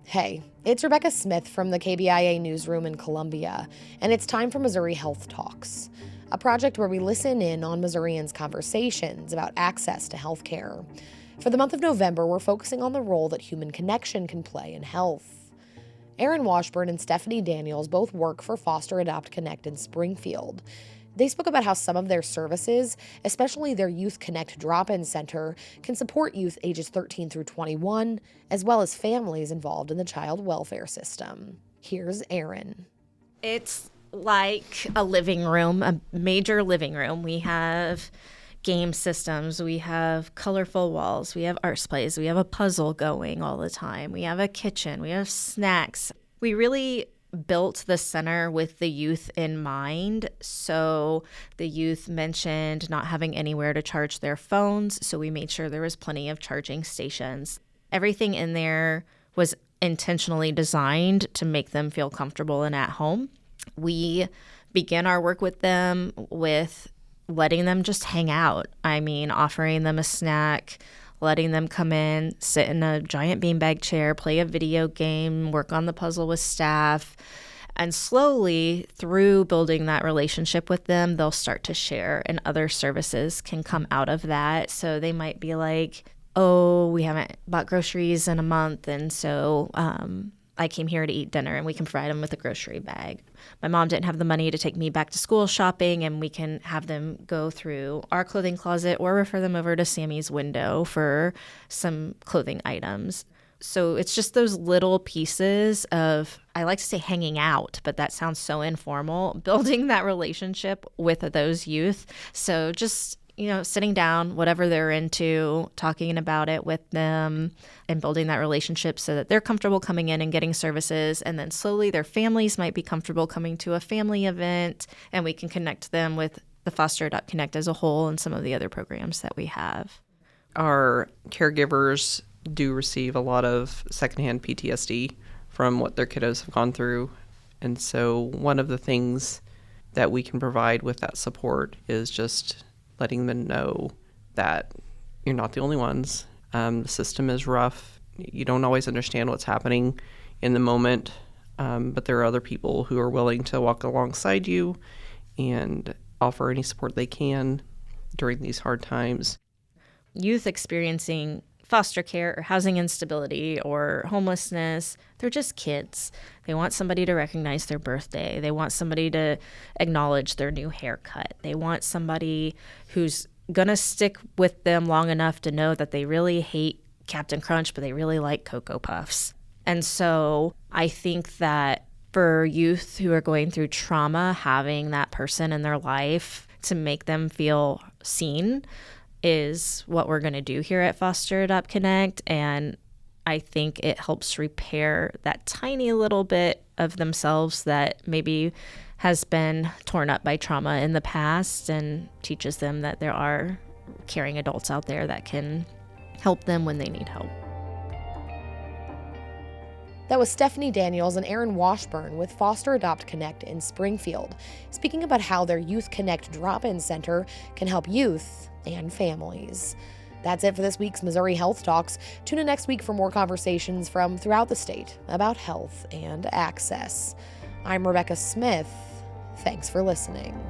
Hey, it's Rebecca Smith from the KBIA newsroom in Columbia, and it's time for Missouri Health Talks, a project where we listen in on Missourians' conversations about access to health care. For the month of November, we're focusing on the role that human connection can play in health. Erin Washburn and Stephanie Daniels both work for FosterAdopt Connect in Springfield. They spoke about how some of their services, especially their Youth Connect drop-in center, can support youth ages 13 through 21, as well as families involved in the child welfare system. Here's Erin. It's like a living room, a major living room. We have game systems, we have colorful walls, we have art displays, we have a puzzle going all the time, we have a kitchen, we have snacks. We really built the center with the youth in mind. So the youth mentioned not having anywhere to charge their phones, so we made sure there was plenty of charging stations. Everything in there was intentionally designed to make them feel comfortable and at home. We began our work with them with letting them just hang out. Offering them a snack, letting them come in, sit in a giant beanbag chair, play a video game, work on the puzzle with staff. And slowly, through building that relationship with them, they'll start to share, and other services can come out of that. So they might be like, oh, we haven't bought groceries in a month, and so I came here to eat dinner, and we can provide them with a grocery bag. My mom didn't have the money to take me back to school shopping, and we can have them go through our clothing closet or refer them over to Sammy's window for some clothing items. So it's just those little pieces of, I like to say hanging out, but that sounds so informal, building that relationship with those youth. So just sitting down, whatever they're into, talking about it with them and building that relationship so that they're comfortable coming in and getting services. And then slowly their families might be comfortable coming to a family event, and we can connect them with the FosterAdopt Connect as a whole and some of the other programs that we have. Our caregivers do receive a lot of secondhand PTSD from what their kiddos have gone through. And so one of the things that we can provide with that support is just letting them know that you're not the only ones. The system is rough. You don't always understand what's happening in the moment, but there are other people who are willing to walk alongside you and offer any support they can during these hard times. Youth experiencing foster care or housing instability or homelessness, they're just kids. They want somebody to recognize their birthday. They want somebody to acknowledge their new haircut. They want somebody who's going to stick with them long enough to know that they really hate Captain Crunch, but they really like Cocoa Puffs. And so I think that for youth who are going through trauma, having that person in their life to make them feel seen is what we're going to do here at FosterAdopt Connect. And I think it helps repair that tiny little bit of themselves that maybe has been torn up by trauma in the past, and teaches them that there are caring adults out there that can help them when they need help. That was Stephanie Daniels and Erin Washburn with FosterAdopt Connect in Springfield, speaking about how their Youth Connect drop-in center can help youth and families. That's it for this week's Missouri Health Talks. Tune in next week for more conversations from throughout the state about health and access. I'm Rebecca Smith. Thanks for listening.